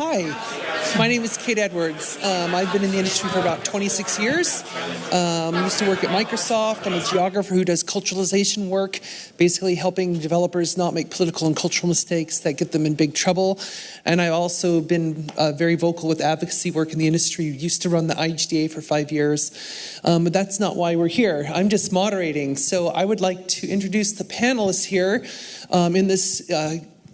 Hi, my name is Kate Edwards. I've been in the industry for about 26 years. I used to work at Microsoft. I'm a geographer who does culturalization work, basically helping developers not make political and cultural mistakes that get them in big trouble. And I've also been very vocal with advocacy work in the industry. Used to run the IGDA for 5 years, but that's not why we're here. I'm just moderating. So I would like to introduce the panelists here in this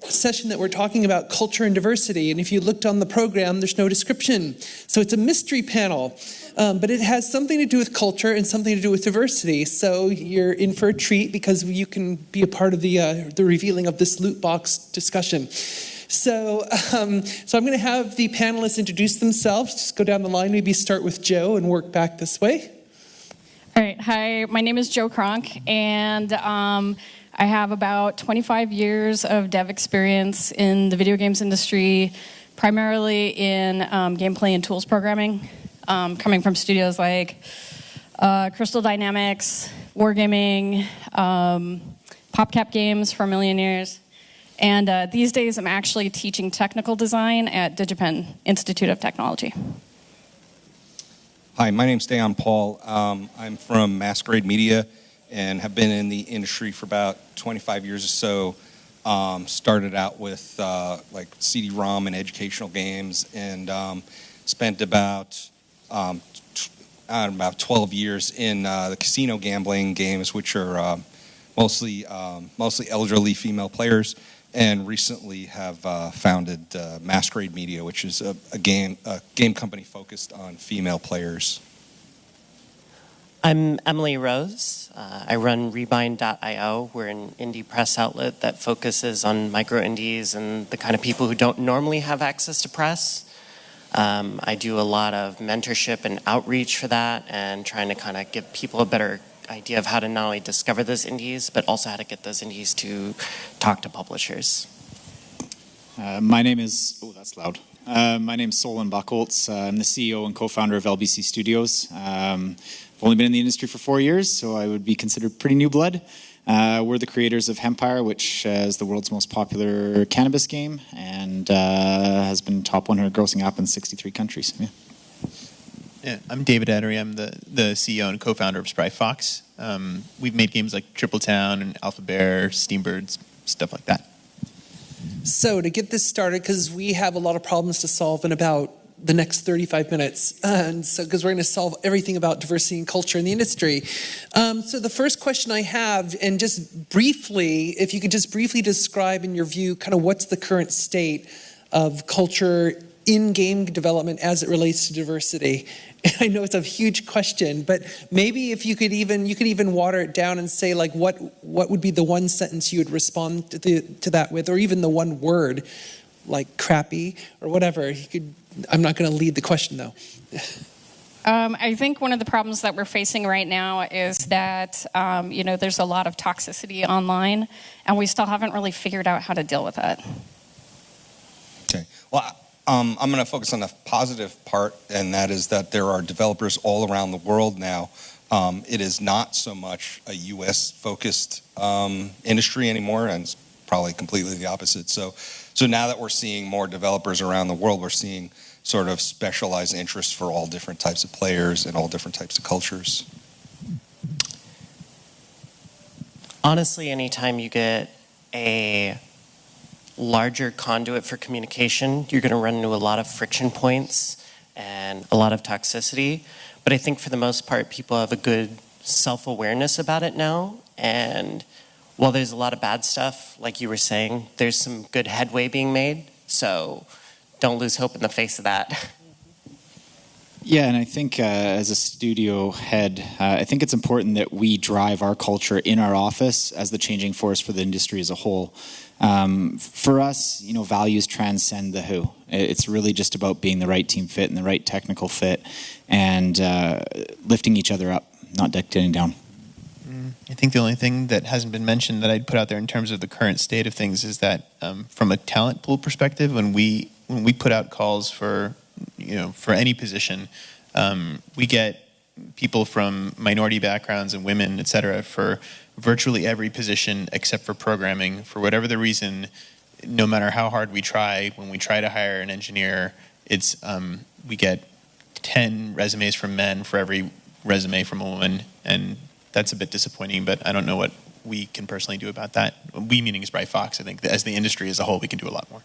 session that we're talking about culture and diversity. And if you looked on the program, there's no description. So it's a mystery panel, but it has something to do with culture and something to do with diversity. So you're in for a treat because you can be a part of the revealing of this loot box discussion. So I'm going to have the panelists introduce themselves. Just go down the line, maybe start with Joe and work back this way. All right. Hi, my name is Joe Cronk, and I have about 25 years of dev experience in the video games industry, primarily in gameplay and tools programming, coming from studios like Crystal Dynamics, Wargaming, PopCap Games for a million years. And these days I'm actually teaching technical design at DigiPen, Institute of Technology. Hi, my name's Dayan Paul. I'm from Masquerade Media and have been in the industry for about 25 years or so. Started out with like CD-ROM and educational games, and spent about 12 years in the casino gambling games, which are mostly elderly female players, and recently have founded Masquerade Media, which is a game company focused on female players. I'm Emily Rose. I run Rebind.io. We're an indie press outlet that focuses on micro indies and the kind of people who don't normally have access to press. I do a lot of mentorship and outreach for that, and trying to kind of give people a better idea of how to not only discover those indies, but also how to get those indies to talk to publishers. My name is, that's loud. My name's Solon Bucholtz. I'm the CEO and co-founder of LBC Studios. I've only been in the industry for 4 years, so I would be considered pretty new blood. We're the creators of Hempire, which is the world's most popular cannabis game, and has been top 100 grossing app in 63 countries. Yeah, I'm David Edery. I'm the CEO and co-founder of Spry Fox. We've made games like Triple Town and Alpha Bear, Steambirds, stuff like that. So to get this started, because we have a lot of problems to solve in about the next 35 minutes, and so because we're going to solve everything about diversity and culture in the industry. So the first question I have, and just briefly, if you could just briefly describe in your view kind of what's the current state of culture in game development as it relates to diversity. I know it's a huge question, but maybe if you could even water it down and say like what would be the one sentence you would respond to that with, or even the one word, like crappy or whatever. You could. I'm not going to lead the question though. I think one of the problems that we're facing right now is that there's a lot of toxicity online, and we still haven't really figured out how to deal with it. Okay. Well, I'm going to focus on the positive part, and that is that there are developers all around the world now. It is not so much a U.S.-focused industry anymore, and it's probably completely the opposite. So now that we're seeing more developers around the world, we're seeing sort of specialized interests for all different types of players and all different types of cultures. Honestly, anytime you get a larger conduit for communication, you're going to run into a lot of friction points and a lot of toxicity. But I think for the most part, people have a good self-awareness about it now. And while there's a lot of bad stuff, like you were saying, there's some good headway being made. So don't lose hope in the face of that. Yeah, and I think as a studio head, I think it's important that we drive our culture in our office as the changing force for the industry as a whole. For us, values transcend the who. It's really just about being the right team fit and the right technical fit, and lifting each other up, not dictating down. I think the only thing that hasn't been mentioned that I'd put out there in terms of the current state of things is that from a talent pool perspective, when we put out calls for any position, we get people from minority backgrounds and women, et cetera, for virtually every position except for programming. For whatever the reason, no matter how hard we try, when we try to hire an engineer, it's we get 10 resumes from men for every resume from a woman, and that's a bit disappointing, but I don't know what we can personally do about that. We meaning Spry Fox. I think that as the industry as a whole, we can do a lot more.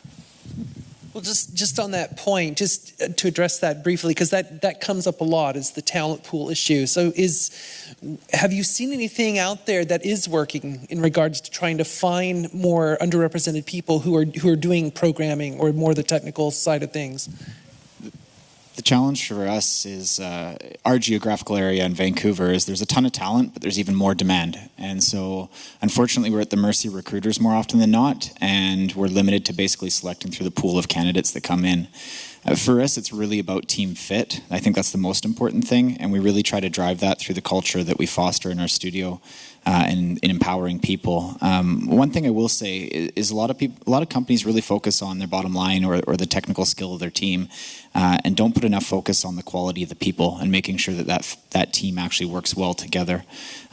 Well, just on that point, just to address that briefly, because that comes up a lot, is the talent pool issue. So have you seen anything out there that is working in regards to trying to find more underrepresented people who are doing programming or more the technical side of things? The challenge for us is our geographical area in Vancouver is there's a ton of talent, but there's even more demand. And so, unfortunately, we're at the mercy of recruiters more often than not, and we're limited to basically selecting through the pool of candidates that come in. For us, it's really about team fit. I think that's the most important thing, and we really try to drive that through the culture that we foster in our studio and in empowering people. One thing I will say is a lot of companies really focus on their bottom line or the technical skill of their team, and don't put enough focus on the quality of the people and making sure that team actually works well together.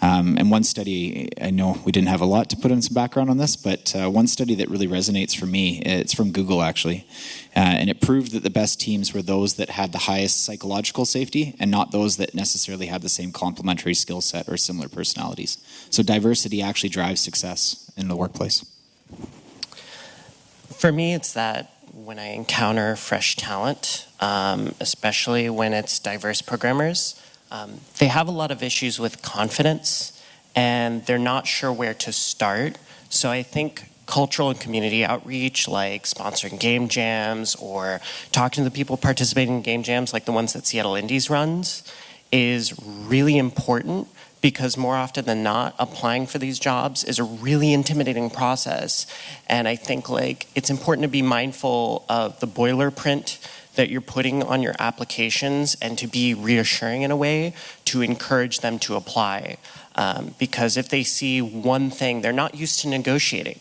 And one study, I know we didn't have a lot to put in some background on this, but one study that really resonates for me, it's from Google actually, and it proved that the best teams were those that had the highest psychological safety and not those that necessarily had the same complementary skill set or similar personalities. So diversity actually drives success in the workplace. For me, it's that when I encounter fresh talent, especially when it's diverse programmers, they have a lot of issues with confidence and they're not sure where to start. So I think cultural and community outreach, like sponsoring game jams or talking to the people participating in game jams, like the ones that Seattle Indies runs, is really important, because more often than not, applying for these jobs is a really intimidating process. And I think it's important to be mindful of the boilerplate that you're putting on your applications and to be reassuring in a way to encourage them to apply. Because if they see one thing, they're not used to negotiating.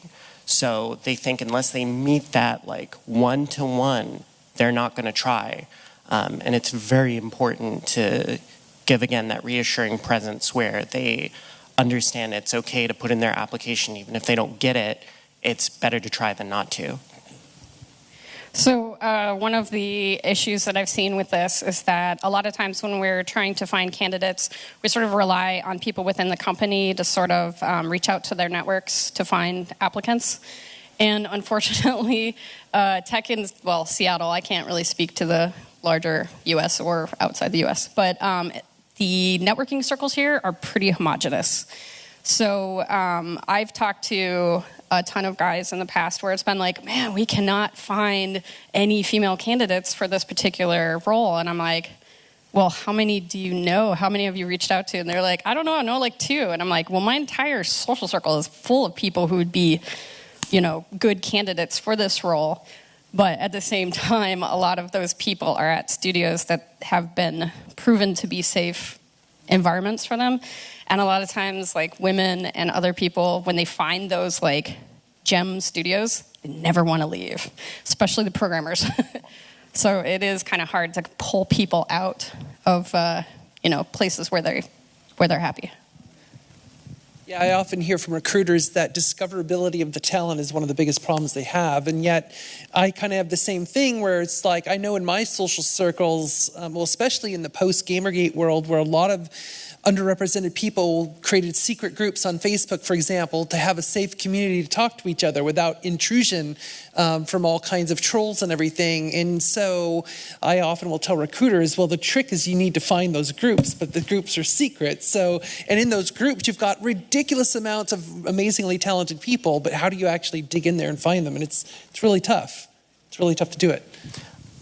So they think unless they meet that one-to-one, they're not going to try. And it's very important to give, again, that reassuring presence where they understand it's okay to put in their application. Even if they don't get it, it's better to try than not to. So one of the issues that I've seen with this is that a lot of times when we're trying to find candidates, we sort of rely on people within the company to sort of reach out to their networks to find applicants. And unfortunately, tech in, Seattle, I can't really speak to the larger U.S. or outside the U.S., but the networking circles here are pretty homogenous. So I've talked to a ton of guys in the past where it's been like, man, we cannot find any female candidates for this particular role. And I'm like, well, how many do you know? How many have you reached out to? And they're like, I don't know, I know 2. And I'm like, well, my entire social circle is full of people who would be, good candidates for this role. But at the same time, a lot of those people are at studios that have been proven to be safe environments for them. And a lot of times, women and other people, when they find those, gem studios, they never want to leave, especially the programmers. So it is kind of hard to pull people out of, places where they're happy. Yeah, I often hear from recruiters that discoverability of the talent is one of the biggest problems they have. And yet I kind of have the same thing where it's I know in my social circles, especially in the post-Gamergate world, where a lot of underrepresented people created secret groups on Facebook, for example, to have a safe community to talk to each other without intrusion from all kinds of trolls and everything. And so I often will tell recruiters, well, the trick is you need to find those groups, but the groups are secret. So, and in those groups, you've got ridiculous amounts of amazingly talented people, but how do you actually dig in there and find them? And it's really tough. It's really tough to do it.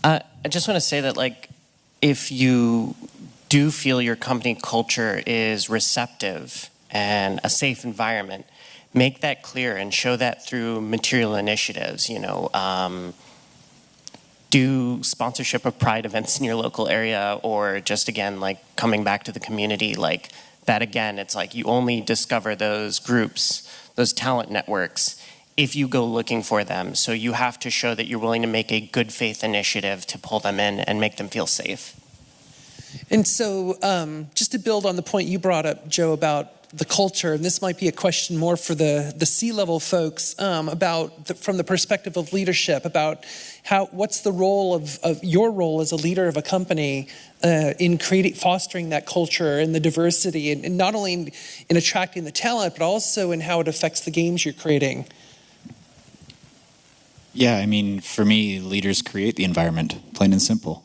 I just want to say that, if you do feel your company culture is receptive and a safe environment, make that clear and show that through material initiatives. Do sponsorship of Pride events in your local area, or just, again, coming back to the community. That, again, it's you only discover those groups, those talent networks, if you go looking for them. So you have to show that you're willing to make a good faith initiative to pull them in and make them feel safe. And so just to build on the point you brought up, Joe, about the culture, and this might be a question more for the C-level folks from the perspective of leadership, about what's the role of your role as a leader of a company in fostering that culture and the diversity, and not only in attracting the talent, but also in how it affects the games you're creating. Yeah, I mean, for me, leaders create the environment, plain and simple.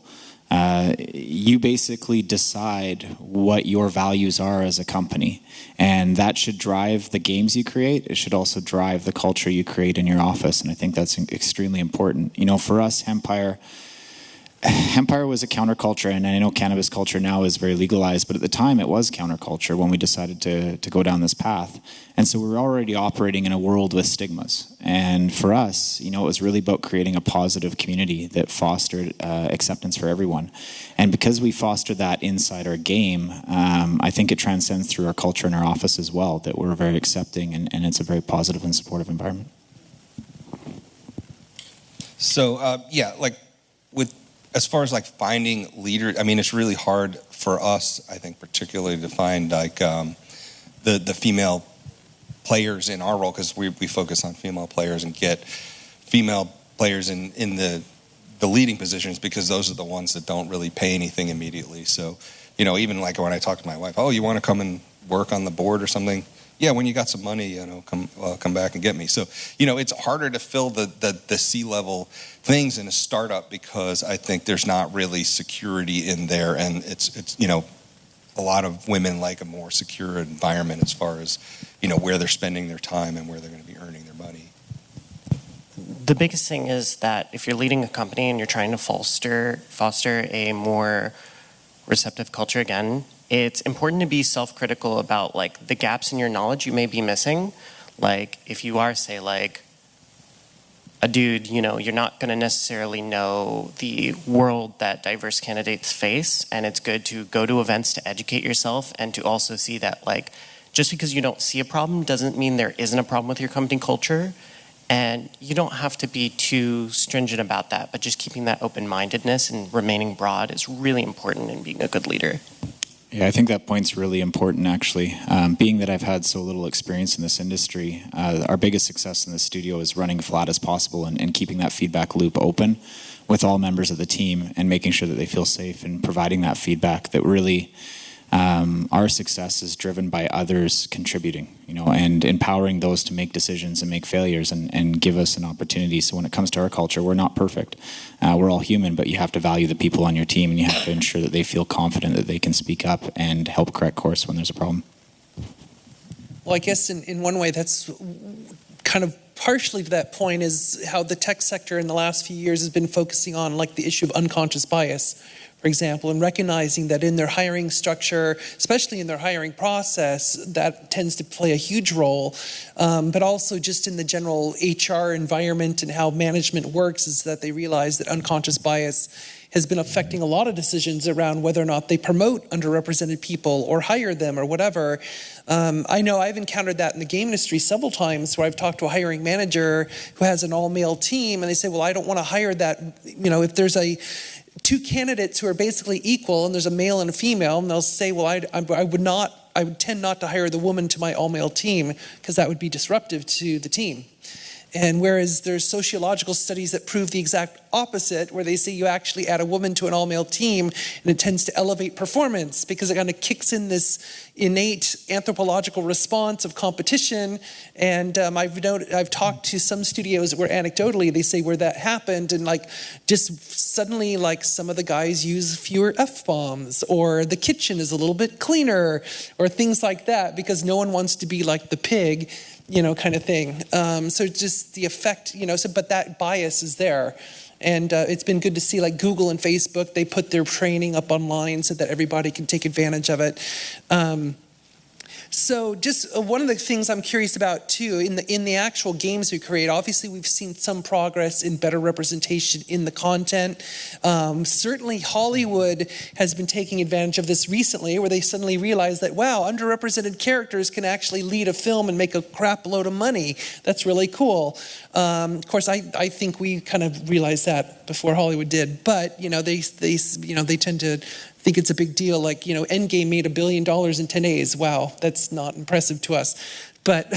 You basically decide what your values are as a company, and that should drive the games you create. It should also drive the culture you create in your office, and I think that's extremely important. You know, for us, Hempire was a counterculture, and I know cannabis culture now is very legalized, but at the time it was counterculture when we decided to go down this path. And so we were already operating in a world with stigmas. And for us, you know, it was really about creating a positive community that fostered acceptance for everyone. And because we fostered that inside our game, I think it transcends through our culture in our office as well, that we're very accepting, and it's a very positive and supportive environment. So, yeah, like as far as like finding leaders, I mean, it's really hard for us, I think, particularly to find like the female players in our role, because we focus on female players and get female players in the leading positions, because those are the ones that don't really pay anything immediately. So, you know, even like when I talk to my wife, oh, you want to come and work on the board or something? Yeah, when you got some money, you know, come back and get me. So, you know, it's harder to fill the C-level things in a startup, because I think there's not really security in there, and it's you know, a lot of women like a more secure environment as far as, you know, where they're spending their time and where they're going to be earning their money. The biggest thing is that if you're leading a company and you're trying to foster a more receptive culture, again, it's important to be self-critical about like the gaps in your knowledge you may be missing. Like if you are, say, like a dude, you know, you're not going to necessarily know the world that diverse candidates face, and it's good to go to events to educate yourself, and to also see that like just because you don't see a problem doesn't mean there isn't a problem with your company culture. And you don't have to be too stringent about that, but just keeping that open-mindedness and remaining broad is really important in being a good leader. Yeah, I think that point's really important, actually. Being that I've had so little experience in this industry, our biggest success in the studio is running flat as possible and keeping that feedback loop open with all members of the team, and making sure that they feel safe and providing that feedback. That really, our success is driven by others contributing, you know, and empowering those to make decisions and make failures and give us an opportunity. So when it comes to our culture, we're not perfect. We're all human, but you have to value the people on your team, and you have to ensure that they feel confident that they can speak up and help correct course when there's a problem. Well, I guess in one way that's kind of partially to that point is how the tech sector in the last few years has been focusing on like the issue of unconscious bias, for example, and recognizing that in their hiring structure, especially in their hiring process, that tends to play a huge role. But also just in the general HR environment and how management works, is that they realize that unconscious bias has been affecting a lot of decisions around whether or not they promote underrepresented people or hire them or whatever. I know I've encountered that in the game industry several times, where I've talked to a hiring manager who has an all-male team, and they say, well, I don't want to hire that, you know, if there's two candidates who are basically equal and there's a male and a female, and they'll say, well, I would tend not to hire the woman to my all-male team, because that would be disruptive to the team. And whereas there's sociological studies that prove the exact opposite, where they say you actually add a woman to an all-male team and it tends to elevate performance, because it kind of kicks in this innate anthropological response of competition. And I've talked to some studios where anecdotally they say where that happened, and like just suddenly like some of the guys use fewer F-bombs, or the kitchen is a little bit cleaner, or things like that, because no one wants to be like the pig, you know, kind of thing. So just the effect, you know, but that bias is there. And it's been good to see, like Google and Facebook, they put their training up online so that everybody can take advantage of it. So just one of the things I'm curious about too, in the actual games we create, obviously we've seen some progress in better representation in the content. Certainly Hollywood has been taking advantage of this recently, where they suddenly realized that, wow, underrepresented characters can actually lead a film and make a crap load of money. That's really cool. Of course, I think we kind of realized that before Hollywood did, but you know, they tend to think it's a big deal. Like, Endgame made $1 billion in 10 days. Wow, that's not impressive to us, but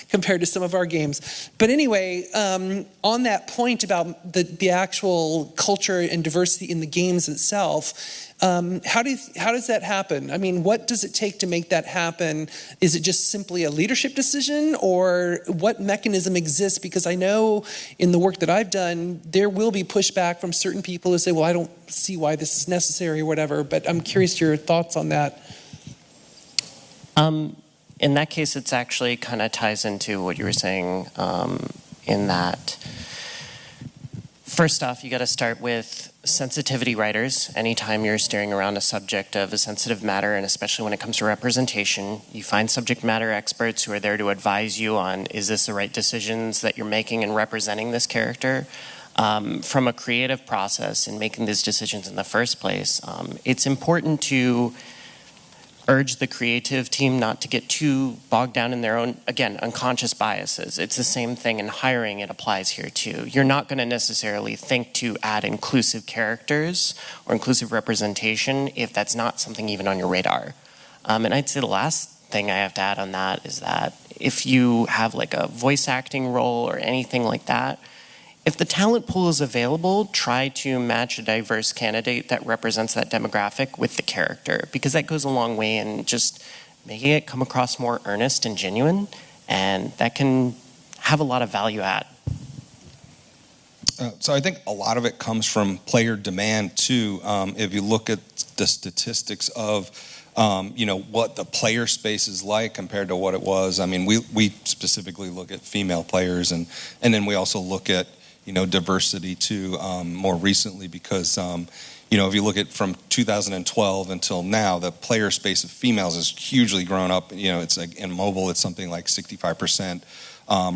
compared to some of our games. But anyway, on that point about the actual culture and diversity in the games itself, how does that happen? I mean, what does it take to make that happen? Is it just simply a leadership decision, or what mechanism exists? Because I know in the work that I've done, there will be pushback from certain people who say, well, I don't see why this is necessary or whatever, but I'm curious your thoughts on that. In that case, it's actually kind of ties into what you were saying in that, first off, you got to start with sensitivity writers. Anytime you're steering around a subject of a sensitive matter, and especially when it comes to representation, you find subject matter experts who are there to advise you on, is this the right decisions that you're making in representing this character? From a creative process in making these decisions in the first place, it's important to urge the creative team not to get too bogged down in their own, again, unconscious biases. It's the same thing in hiring, it applies here too. You're not going to necessarily think to add inclusive characters or inclusive representation if that's not something even on your radar. And I'd say the last thing I have to add on that is that if you have like a voice acting role or anything like that, if the talent pool is available, try to match a diverse candidate that represents that demographic with the character, because that goes a long way in just making it come across more earnest and genuine, and that can have a lot of value add. So I think a lot of it comes from player demand too. If you look at the statistics of what the player space is like compared to what it was. I mean, we specifically look at female players, and then we also look at diversity too, more recently, because if you look at from 2012 until now, the player space of females has hugely grown up. It's like in mobile, it's something like 65%.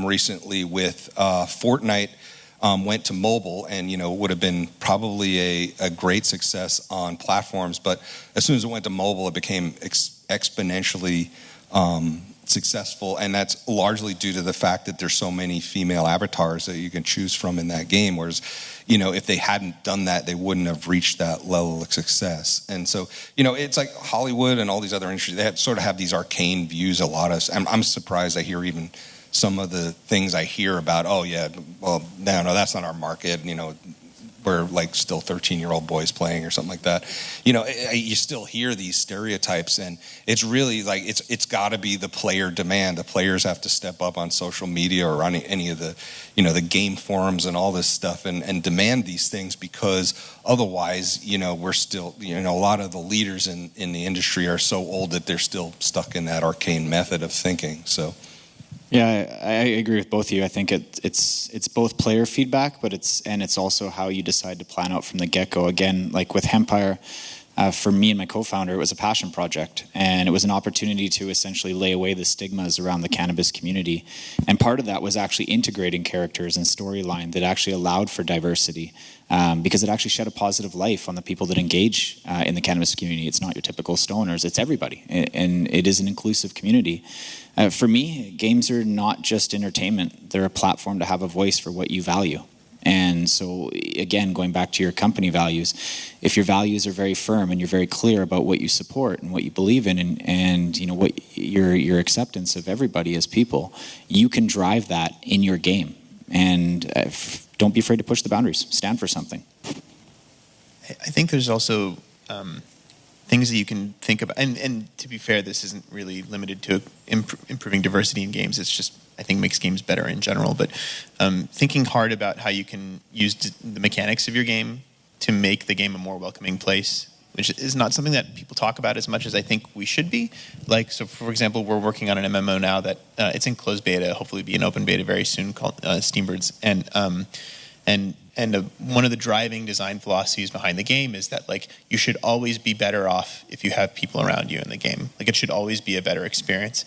Recently with Fortnite went to mobile, and would have been probably a great success on platforms, but as soon as it went to mobile, it became exponentially successful, and that's largely due to the fact that there's so many female avatars that you can choose from in that game, whereas if they hadn't done that, they wouldn't have reached that level of success. And so it's like Hollywood and all these other industries, they sort of have these arcane views. I'm surprised I hear even some of the things I hear about, oh yeah, well no, that's not our market, we're like still 13-year-old boys playing or something like that. You still hear these stereotypes, and it's really like it's got to be the player demand. The players have to step up on social media or on any of the the game forums and all this stuff, and demand these things, because otherwise we're still a lot of the leaders in the industry are so old that they're still stuck in that arcane method of thinking. So. Yeah, I agree with both of you. I think it's both player feedback, but it's also how you decide to plan out from the get-go. Again, like with Hempire, for me and my co-founder, it was a passion project, and it was an opportunity to essentially lay away the stigmas around the cannabis community. And part of that was actually integrating characters and storyline that actually allowed for diversity, because it actually shed a positive light on the people that engage in the cannabis community. It's not your typical stoners, it's everybody, and it is an inclusive community. For me, games are not just entertainment. They're a platform to have a voice for what you value. And so, again, going back to your company values, if your values are very firm and you're very clear about what you support and what you believe in, and what your acceptance of everybody as people, you can drive that in your game. And don't be afraid to push the boundaries. Stand for something. I think there's also things that you can think about, and to be fair, this isn't really limited to improving diversity in games. It's just, I think, makes games better in general. But thinking hard about how you can use the mechanics of your game to make the game a more welcoming place, which is not something that people talk about as much as I think we should be. Like, so for example, we're working on an MMO now that it's in closed beta, hopefully be in open beta very soon, called Steambirds. And one of the driving design philosophies behind the game is that, like, you should always be better off if you have people around you in the game. Like, it should always be a better experience.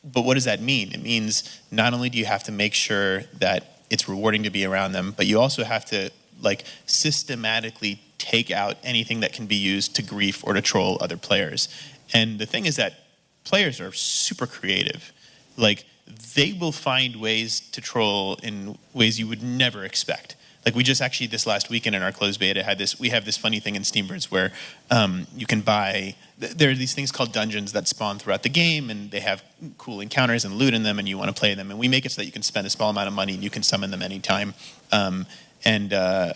But what does that mean? It means not only do you have to make sure that it's rewarding to be around them, but you also have to, like, systematically take out anything that can be used to grief or to troll other players. And the thing is that players are super creative. Like, they will find ways to troll in ways you would never expect. Like we just actually this last weekend in our closed beta we have this funny thing in Steambirds where you can buy, there are these things called dungeons that spawn throughout the game, and they have cool encounters and loot in them, and you want to play them. And we make it so that you can spend a small amount of money and you can summon them anytime. Anyway,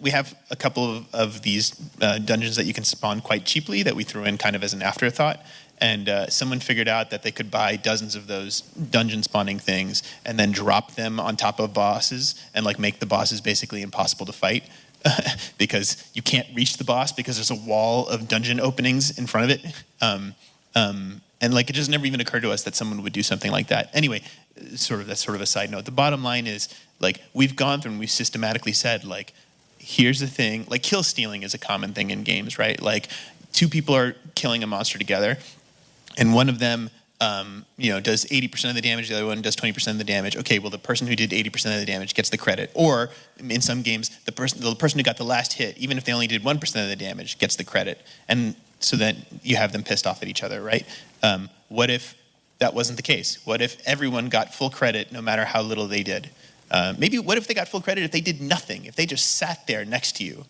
we have a couple of these dungeons that you can spawn quite cheaply that we threw in kind of as an afterthought. And someone figured out that they could buy dozens of those dungeon spawning things and then drop them on top of bosses and like make the bosses basically impossible to fight because you can't reach the boss because there's a wall of dungeon openings in front of it. And like it just never even occurred to us that someone would do something like that. Anyway, that's sort of a side note. The bottom line is like we've gone through and we've systematically said like, here's the thing, like kill stealing is a common thing in games, right? Like two people are killing a monster together. And one of them, does 80% of the damage. The other one does 20% of the damage. Okay, well, the person who did 80% of the damage gets the credit. Or in some games, the person who got the last hit, even if they only did 1% of the damage, gets the credit. And so then you have them pissed off at each other, right? What if that wasn't the case? What if everyone got full credit no matter how little they did? Maybe what if they got full credit if they did nothing? If they just sat there next to you?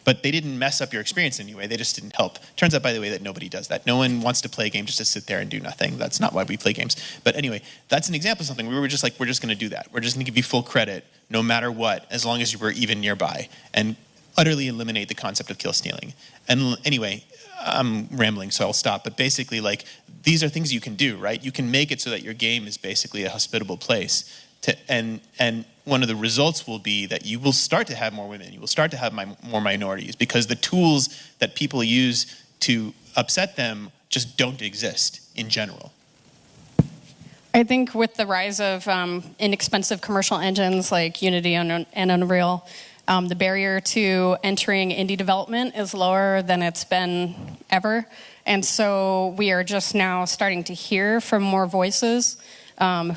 But they didn't mess up your experience anyway. They just didn't help. Turns out, by the way, that nobody does that. No one wants to play a game just to sit there and do nothing. That's not why we play games. But anyway, that's an example of something. We were just like, we're just going to do that. We're just going to give you full credit no matter what, as long as you were even nearby, and utterly eliminate the concept of kill stealing. And anyway, I'm rambling, so I'll stop. But basically, like, these are things you can do, right? You can make it so that your game is basically a hospitable place. And one of the results will be that you will start to have more women, you will start to have more minorities, because the tools that people use to upset them just don't exist in general. I think with the rise of inexpensive commercial engines like Unity and Unreal, the barrier to entering indie development is lower than it's been ever. And so we are just now starting to hear from more voices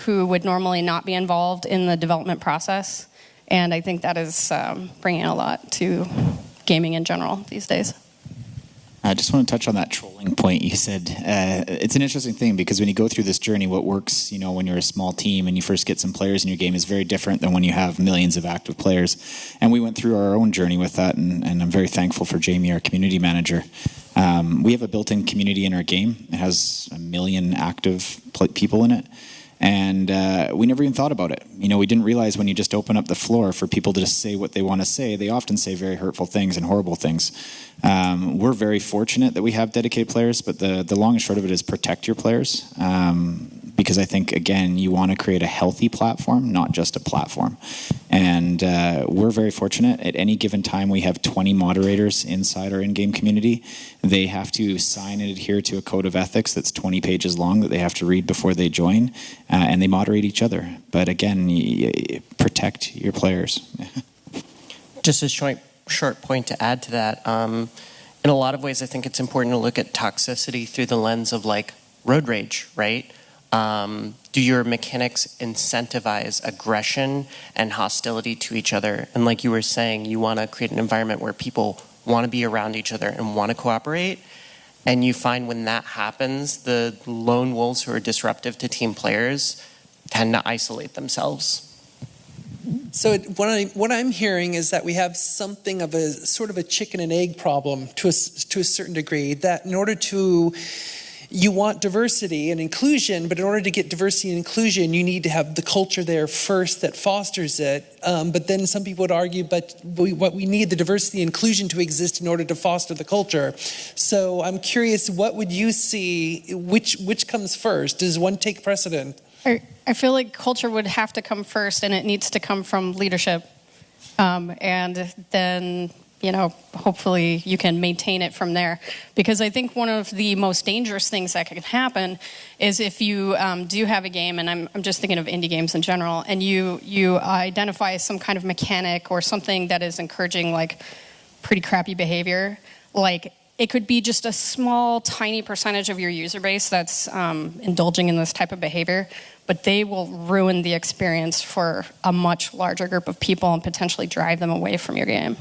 who would normally not be involved in the development process. And I think that is bringing a lot to gaming in general these days. I just want to touch on that trolling point you said. It's an interesting thing because when you go through this journey, what works, when you're a small team and you first get some players in your game is very different than when you have millions of active players. And we went through our own journey with that, and I'm very thankful for Jamie, our community manager. We have a built-in community in our game. It has 1 million active people in it. And we never even thought about it. We didn't realize when you just open up the floor for people to just say what they want to say, they often say very hurtful things and horrible things. We're very fortunate that we have dedicated players, but the long and short of it is protect your players. Because I think, again, you want to create a healthy platform, not just a platform. And we're very fortunate. At any given time, we have 20 moderators inside our in-game community. They have to sign and adhere to a code of ethics that's 20 pages long that they have to read before they join. And they moderate each other. But again, you protect your players. Just a short point to add to that. In a lot of ways, I think it's important to look at toxicity through the lens of like road rage, right? Do your mechanics incentivize aggression and hostility to each other? And like you were saying, you want to create an environment where people want to be around each other and want to cooperate. And you find when that happens, the lone wolves who are disruptive to team players tend to isolate themselves. So what I'm hearing is that we have something of a sort of a chicken and egg problem to a certain degree, that in order to, you want diversity and inclusion, but in order to get diversity and inclusion, you need to have the culture there first that fosters it. But then some people would argue, but we need the diversity and inclusion to exist in order to foster the culture. So I'm curious, what would you see, which comes first? Does one take precedent? I feel like culture would have to come first, and it needs to come from leadership. And then, hopefully you can maintain it from there. Because I think one of the most dangerous things that can happen is if you do have a game, and I'm just thinking of indie games in general, and you identify some kind of mechanic or something that is encouraging like pretty crappy behavior, like it could be just a small, tiny percentage of your user base that's indulging in this type of behavior, but they will ruin the experience for a much larger group of people and potentially drive them away from your game.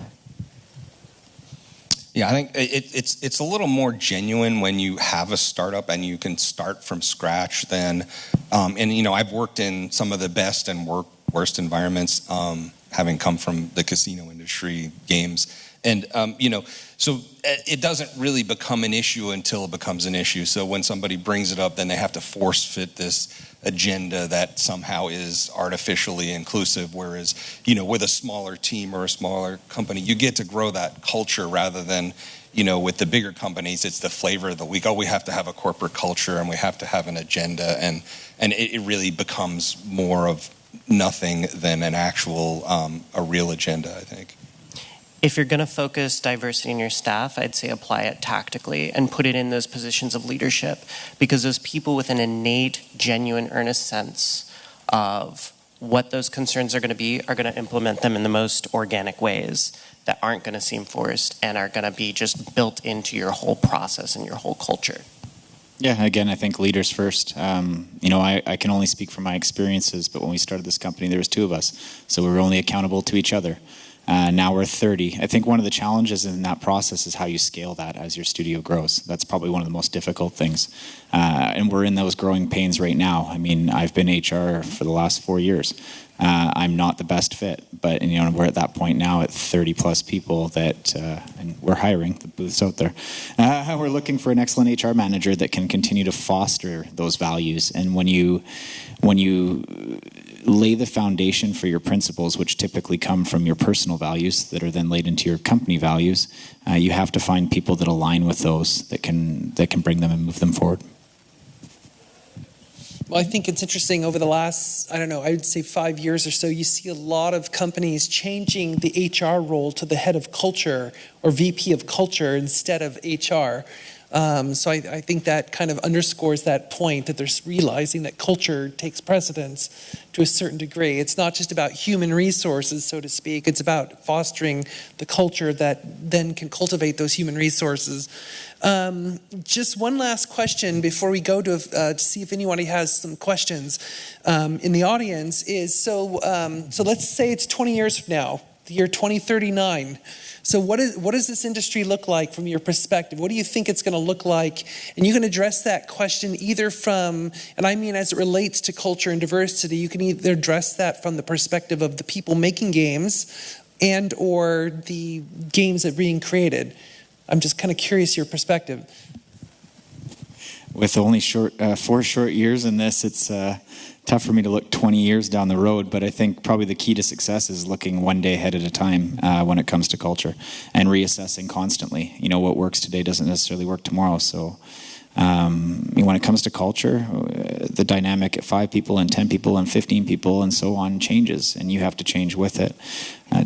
Yeah, I think it's a little more genuine when you have a startup and you can start from scratch than, and I've worked in some of the best and worst environments, having come from the casino industry, games. And, so it doesn't really become an issue until it becomes an issue. So when somebody brings it up, then they have to force fit this agenda that somehow is artificially inclusive. Whereas, with a smaller team or a smaller company, you get to grow that culture rather than, with the bigger companies, it's the flavor of the week. Oh, we have to have a corporate culture and we have to have an agenda. And it really becomes more of nothing than an actual, a real agenda, I think. If you're going to focus diversity in your staff, I'd say apply it tactically and put it in those positions of leadership, because those people with an innate, genuine, earnest sense of what those concerns are going to be are going to implement them in the most organic ways that aren't going to seem forced and are going to be just built into your whole process and your whole culture. Yeah, again, I think leaders first. I can only speak from my experiences, but when we started this company, there was 2 of us, so we were only accountable to each other. Now we're 30. I think one of the challenges in that process is how you scale that as your studio grows. That's probably one of the most difficult things. And we're in those growing pains right now. I mean, I've been HR for the last 4 years. I'm not the best fit, but we're at that point now at 30 plus people that, and we're hiring, the booth's out there. We're looking for an excellent HR manager that can continue to foster those values. And when you lay the foundation for your principles, which typically come from your personal values that are then laid into your company values, you have to find people that align with those that can bring them and move them forward. Well, I think it's interesting over the last, I would say 5 years or so, you see a lot of companies changing the HR role to the head of culture or VP of culture instead of HR. So I think that kind of underscores that point that they're realizing that culture takes precedence to a certain degree. It's not just about human resources, so to speak. It's about fostering the culture that then can cultivate those human resources. Just one last question before we go to see if anybody has some questions in the audience is, so let's say it's 20 years from now, the year 2039. So what does this industry look like from your perspective? What do you think it's going to look like? And you can address that question either from, and I mean as it relates to culture and diversity, you can either address that from the perspective of the people making games and or the games that are being created. I'm just kind of curious your perspective. With only 4 short years in this, it's tough for me to look 20 years down the road, but I think probably the key to success is looking one day ahead at a time when it comes to culture and reassessing constantly. What works today doesn't necessarily work tomorrow. So when it comes to culture, the dynamic at 5 people and 10 people and 15 people and so on changes, and you have to change with it.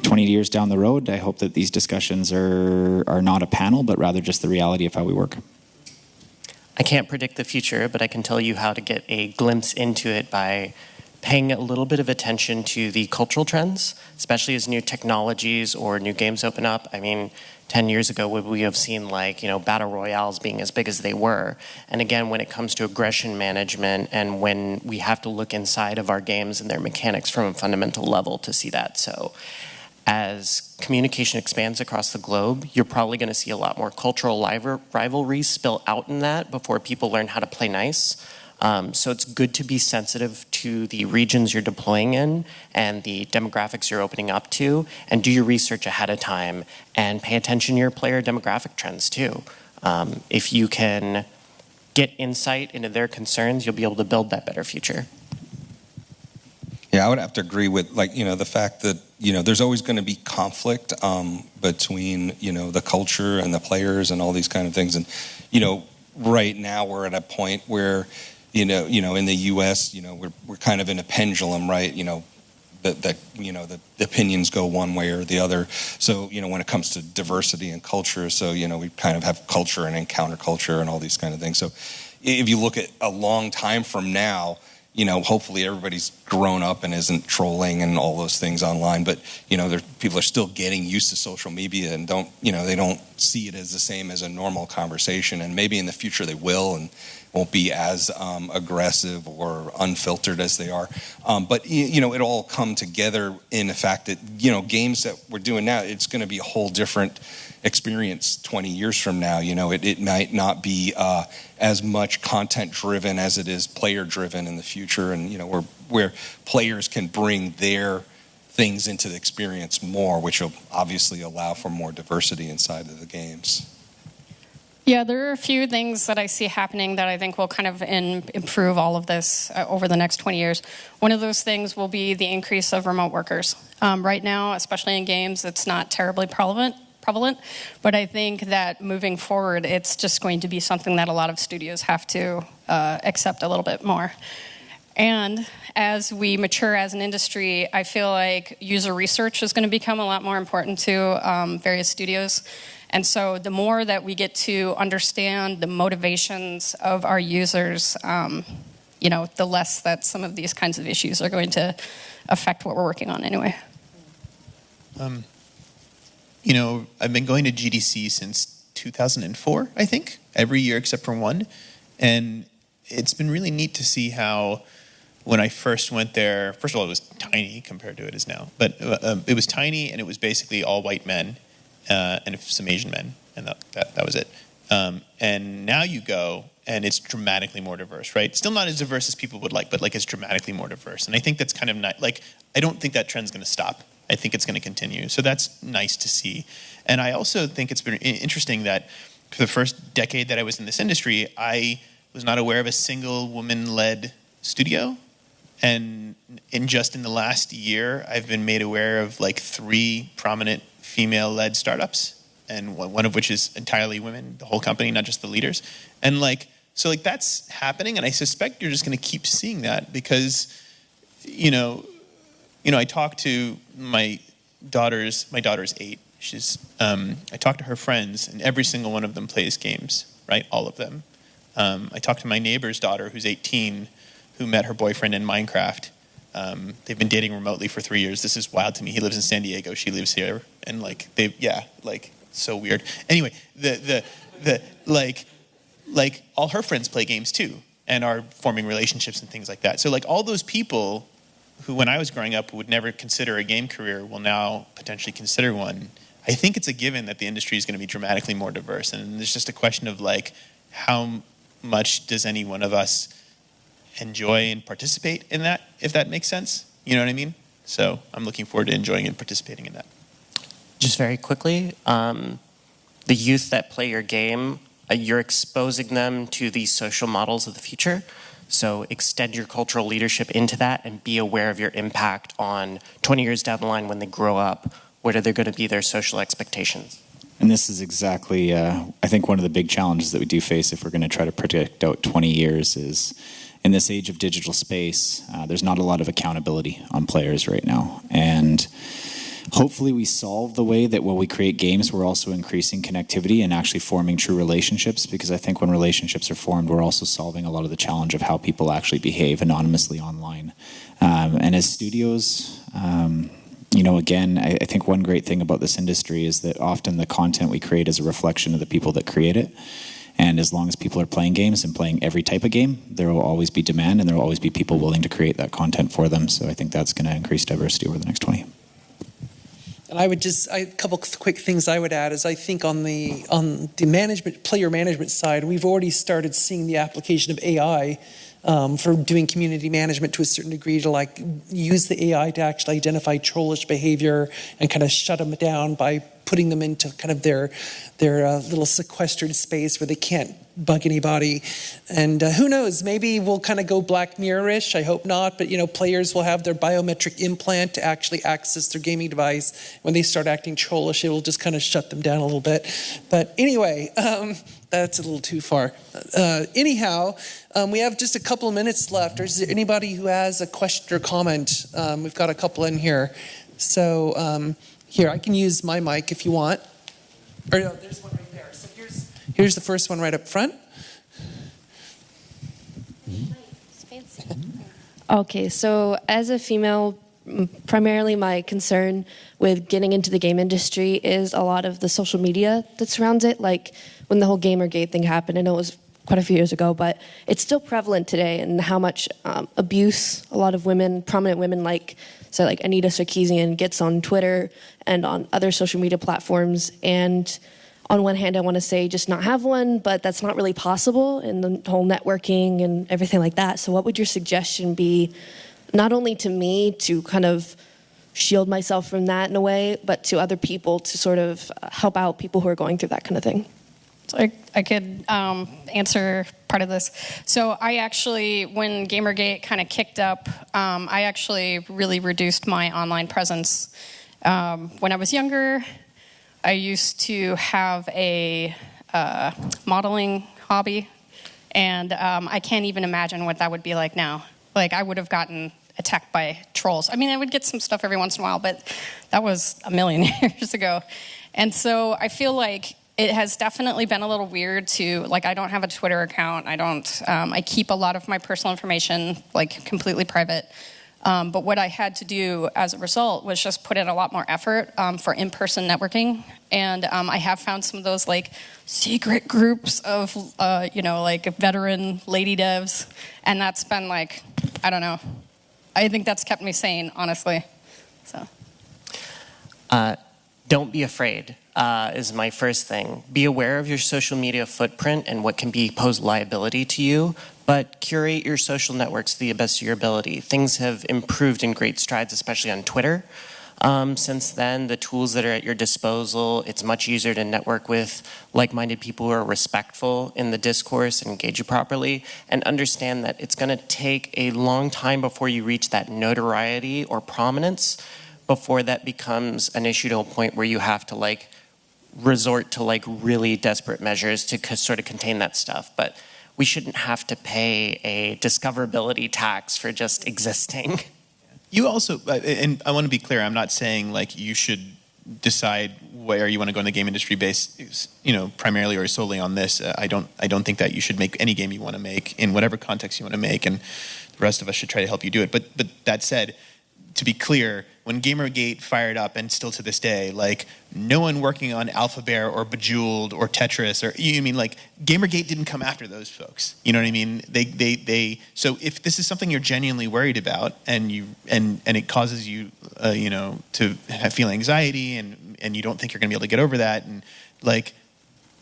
20 years down the road, I hope that these discussions are not a panel, but rather just the reality of how we work. I can't predict the future, but I can tell you how to get a glimpse into it by paying a little bit of attention to the cultural trends, especially as new technologies or new games open up. I mean, 10 years ago, would we have seen battle royales being as big as they were? And again, when it comes to aggression management and when we have to look inside of our games and their mechanics from a fundamental level to see that. So as communication expands across the globe, you're probably going to see a lot more cultural rivalries spill out in that before people learn how to play nice. So it's good to be sensitive to the regions you're deploying in and the demographics you're opening up to, and do your research ahead of time and pay attention to your player demographic trends too. If you can get insight into their concerns, you'll be able to build that better future. Yeah, I would have to agree with the fact that there's always going to be conflict between the culture and the players and all these kind of things. And right now we're at a point where in the U.S. we're kind of in a pendulum, right? That the opinions go one way or the other. So when it comes to diversity and culture, so we kind of have culture and counterculture and all these kind of things. So if you look at a long time from now, hopefully everybody's grown up and isn't trolling and all those things online. But, people are still getting used to social media and they don't see it as the same as a normal conversation. And maybe in the future they will and won't be as aggressive or unfiltered as they are. But, it all come together in the fact that, games that we're doing now, it's going to be a whole different experience 20 years from now. It might not be as much content driven as it is player driven in the future. future, and where players can bring their things into the experience more, which will obviously allow for more diversity inside of the games. Yeah, there are a few things that I see happening that I think will kind of improve all of this over the next 20 years. One of those things will be the increase of remote workers. Right now, especially in games, it's not terribly prevalent, but I think that moving forward, it's just going to be something that a lot of studios have to accept a little bit more. And as we mature as an industry, I feel like user research is going to become a lot more important to various studios. And so the more that we get to understand the motivations of our users, the less that some of these kinds of issues are going to affect what we're working on anyway. I've been going to GDC since 2004, I think, every year except for one. And it's been really neat to see how when I first went there, first of all, it was tiny compared to it is now. But it was tiny, and it was basically all white men and some Asian men, and that was it. And now you go, and it's dramatically more diverse, right? Still not as diverse as people would like, but it's dramatically more diverse. And I think that's kind of not, I don't think that trend's going to stop. I think it's going to continue. So that's nice to see. And I also think it's been interesting that for the first decade that I was in this industry, I was not aware of a single woman-led studio. And in the last year, I've been made aware of 3 prominent female-led startups, and one of which is entirely women, the whole company, not just the leaders. And so that's happening, and I suspect you're just going to keep seeing that because, I talk to my daughter's 8. I talk to her friends, and every single one of them plays games, right? All of them. I talk to my neighbor's daughter, who's 18, who met her boyfriend in Minecraft. They've been dating remotely for 3 years. This is wild to me. He lives in San Diego. She lives here, and so weird. Anyway, all her friends play games too, and are forming relationships and things like that. So all those people who, when I was growing up, would never consider a game career, will now potentially consider one. I think it's a given that the industry is going to be dramatically more diverse, and there's just a question of how much does any one of us enjoy and participate in that, if that makes sense. You know what I mean? So I'm looking forward to enjoying and participating in that. Just very quickly, the youth that play your game, you're exposing them to these social models of the future. So extend your cultural leadership into that and be aware of your impact on 20 years down the line when they grow up. What are going to be their social expectations? And this is exactly, I think, one of the big challenges that we do face if we're going to try to predict out 20 years is in this age of digital space, there's not a lot of accountability on players right now. And hopefully we solve the way that while we create games, we're also increasing connectivity and actually forming true relationships, because I think when relationships are formed, we're also solving a lot of the challenge of how people actually behave anonymously online. And as studios, again, I think one great thing about this industry is that often the content we create is a reflection of the people that create it. And as long as people are playing games and playing every type of game, there will always be demand and there will always be people willing to create that content for them. So I think that's going to increase diversity over the next 20. And a couple quick things I would add is I think on the player management side, we've already started seeing the application of AI for doing community management to a certain degree, to use the AI to actually identify trollish behavior and kind of shut them down by putting them into kind of their little sequestered space where they can't bug anybody. And who knows, maybe we'll kind of go Black Mirror-ish. I hope not, but players will have their biometric implant to actually access their gaming device. When they start acting trollish, it will just kind of shut them down a little bit. But anyway, that's a little too far. Anyhow, we have just a couple of minutes left. Is there anybody who has a question or comment? We've got a couple in here. So here, I can use my mic if you want. Or no, there's one right there. So here's the first one right up front. It's fancy. Okay, so as a female, primarily my concern with getting into the game industry is a lot of the social media that surrounds it. Like when the whole Gamergate thing happened, I know it was quite a few years ago, but it's still prevalent today, and how much abuse a lot of women, prominent women like Anita Sarkeesian, gets on Twitter and on other social media platforms. And on one hand, I want to say just not have one, but that's not really possible in the whole networking and everything like that. So what would your suggestion be, not only to me to kind of shield myself from that in a way, but to other people to sort of help out people who are going through that kind of thing? So I could answer part of this. So I actually, when Gamergate kind of kicked up, I actually really reduced my online presence. When I was younger, I used to have a modeling hobby, and I can't even imagine what that would be like now. Like, I would have gotten attacked by trolls. I mean, I would get some stuff every once in a while, but that was a million years ago. And so I feel like it has definitely been a little weird to, like, I don't have a Twitter account. I keep a lot of my personal information, like, completely private. But what I had to do as a result was just put in a lot more effort for in-person networking. And I have found some of those, like, secret groups of, like, veteran lady devs. And that's been, like, I don't know. I think that's kept me sane, honestly. So. Don't be afraid is my first thing. Be aware of your social media footprint and what can pose liability to you, but curate your social networks to the best of your ability. Things have improved in great strides, especially on Twitter. Since then, the tools that are at your disposal, it's much easier to network with like-minded people who are respectful in the discourse and engage you properly, and understand that it's going to take a long time before you reach that notoriety or prominence, before that becomes an issue to a point where you have to, like, resort to, like, really desperate measures to sort of contain that stuff. But we shouldn't have to pay a discoverability tax for just existing. You also, and I want to be clear, I'm not saying, like, you should decide where you want to go in the game industry based, primarily or solely on this. I don't think that you should make any game you want to make in whatever context you want to make, and the rest of us should try to help you do it. But that said, to be clear, when Gamergate fired up, and still to this day, like, no one working on Alphabear or Bejeweled or Tetris or, like, Gamergate didn't come after those folks. You know what I mean? So if this is something you're genuinely worried about, and it causes you, to feel anxiety, and you don't think you're going to be able to get over that, and, like,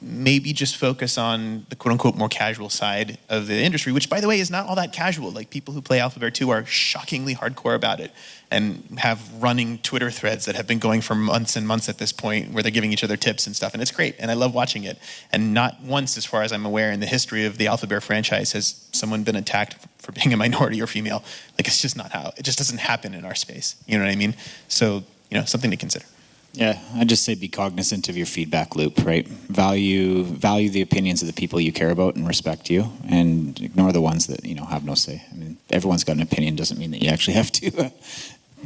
maybe just focus on the quote-unquote more casual side of the industry, which, by the way, is not all that casual. Like, people who play Alphabear 2 are shockingly hardcore about it and have running Twitter threads that have been going for months and months at this point, where they're giving each other tips and stuff, and it's great, and I love watching it. And not once, as far as I'm aware, in the history of the Alphabear franchise has someone been attacked for being a minority or female. Like, it's just not how, it just doesn't happen in our space. You know what I mean? So, something to consider. Yeah, I'd just say be cognizant of your feedback loop, right? Value the opinions of the people you care about and respect you, and ignore the ones that, have no say. I mean, everyone's got an opinion, doesn't mean that you actually have to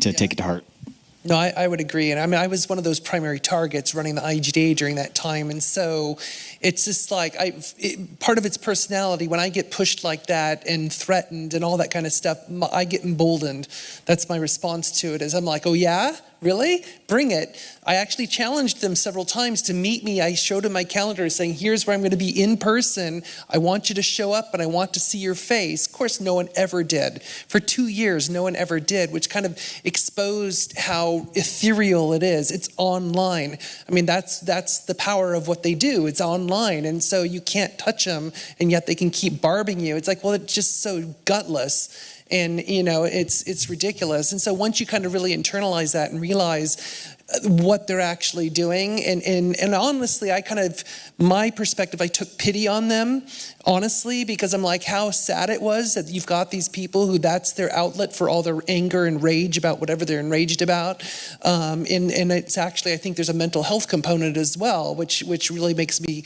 take it to heart. No, I would agree. And I mean, I was one of those primary targets running the IGDA during that time. And so it's just like, part of its personality, when I get pushed like that and threatened and all that kind of stuff, I get emboldened. That's my response to it, is I'm like, oh yeah? Really? Bring it. I actually challenged them several times to meet me. I showed them my calendar saying, here's where I'm going to be in person. I want you to show up and I want to see your face. Of course, no one ever did. For 2 years, no one ever did, which kind of exposed how ethereal it is. It's online. I mean, that's the power of what they do. It's online. And so you can't touch them, and yet they can keep barbing you. It's like, well, it's just so gutless. And, it's ridiculous. And so once you kind of really internalize that and realize what they're actually doing, and honestly, my perspective, I took pity on them, honestly, because I'm like, how sad it was that you've got these people who that's their outlet for all their anger and rage about whatever they're enraged about. And it's actually, I think there's a mental health component as well, which really makes me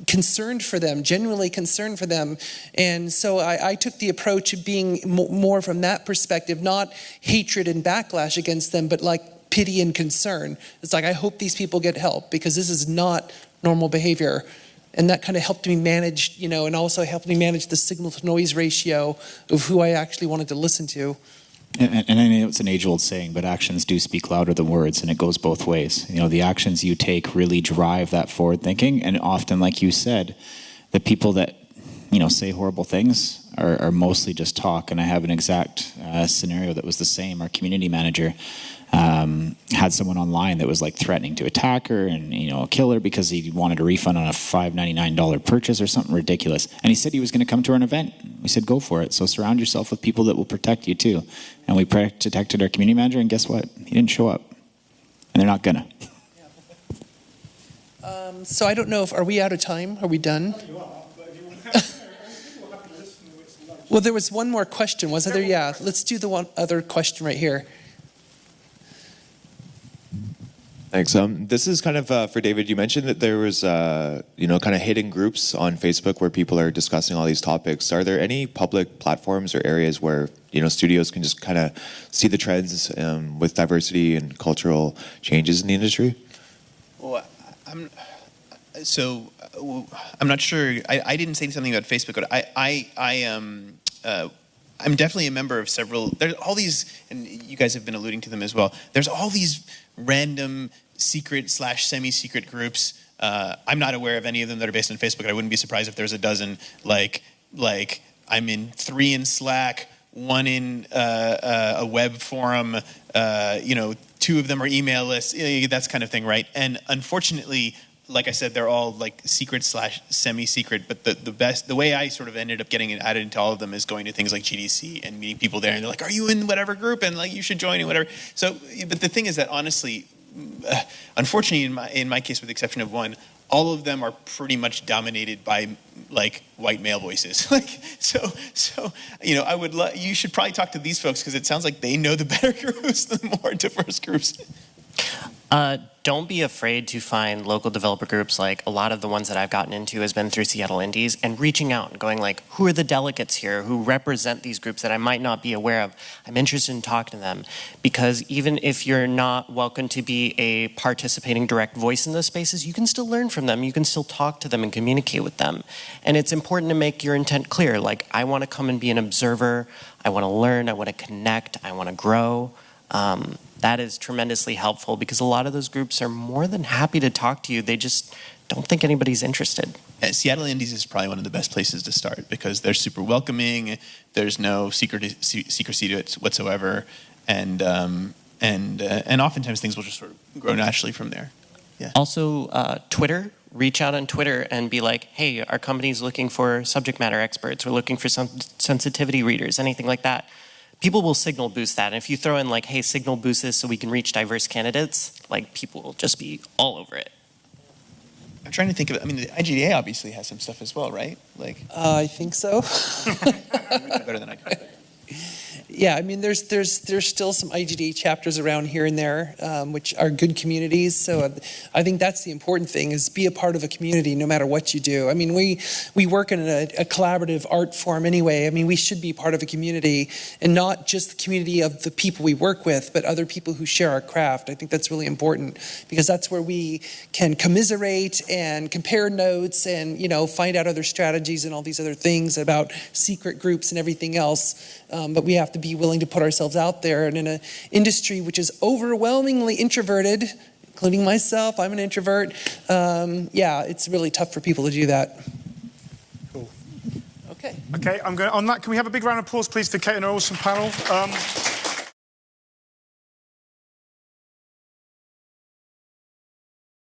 concerned for them, genuinely concerned for them. And so I took the approach of being more from that perspective, not hatred and backlash against them, but like pity and concern. It's like, I hope these people get help, because this is not normal behavior. And that kind of helped me manage, and also helped me manage the signal to noise ratio of who I actually wanted to listen to. And I know it's an age-old saying, but actions do speak louder than words, and it goes both ways. The actions you take really drive that forward thinking, and often, like you said, the people that say horrible things are mostly just talk. And I have an exact scenario that was the same. Our community manager had someone online that was like threatening to attack her and kill her because he wanted a refund on a $599 purchase or something ridiculous. And he said he was going to come to an event. We said go for it. So surround yourself with people that will protect you too. And we protected our community manager, and guess what? He didn't show up, and they're not gonna. So I don't know are we out of time? Are we done? Well, there was one more question, wasn't there? Yeah, let's do the one other question right here. Thanks. This is kind of for David. You mentioned that there was, kind of hidden groups on Facebook where people are discussing all these topics. Are there any public platforms or areas where, studios can just kind of see the trends with diversity and cultural changes in the industry? Well, I'm not sure. I didn't say something about Facebook, but I'm definitely a member of several. There's all these, and you guys have been alluding to them as well. There's all these random secret / semi-secret groups. I'm not aware of any of them that are based on Facebook. I wouldn't be surprised if there's a dozen. Like I'm in 3 in Slack, 1 in a web forum. 2 of them are email lists. That kind of thing, right? And unfortunately, like I said, they're all like secret / semi-secret. But the way I sort of ended up getting added into all of them is going to things like GDC and meeting people there, and they're like, "Are you in whatever group?" And like, you should join and whatever. So, but the thing is that honestly, unfortunately, in my case, with the exception of one, all of them are pretty much dominated by like white male voices. I would you should probably talk to these folks because it sounds like they know the better groups, the more diverse groups. Don't be afraid to find local developer groups. Like a lot of the ones that I've gotten into has been through Seattle Indies, and reaching out and going like, who are the delegates here who represent these groups that I might not be aware of? I'm interested in talking to them, because even if you're not welcome to be a participating direct voice in those spaces, you can still learn from them. You can still talk to them and communicate with them. And it's important to make your intent clear. Like, I want to come and be an observer. I want to learn. I want to connect. I want to grow. That is tremendously helpful, because a lot of those groups are more than happy to talk to you. They just don't think anybody's interested. Seattle Indies is probably one of the best places to start, because they're super welcoming. There's no secrecy to it whatsoever, and oftentimes things will just sort of grow naturally from there. Yeah. Also, Twitter. Reach out on Twitter and be like, "Hey, our company's looking for subject matter experts. We're looking for some sensitivity readers," anything like that. People will signal boost that. And if you throw in like, "Hey, signal boost this so we can reach diverse candidates," like, people will just be all over it. I'm trying to think of it. I mean, the IGDA obviously has some stuff as well, right? Like, I think so. better than I can. Yeah, I mean, there's still some IGDA chapters around here and there, which are good communities. So I think that's the important thing, is be a part of a community no matter what you do. I mean, we work in a collaborative art form anyway. I mean, we should be part of a community, and not just the community of the people we work with, but other people who share our craft. I think that's really important, because that's where we can commiserate and compare notes and, find out other strategies and all these other things about secret groups and everything else. But we have to be willing to put ourselves out there. And in an industry which is overwhelmingly introverted, including myself, I'm an introvert, it's really tough for people to do that. Cool. Okay, on that, can we have a big round of applause, please, for Kate and our awesome panel?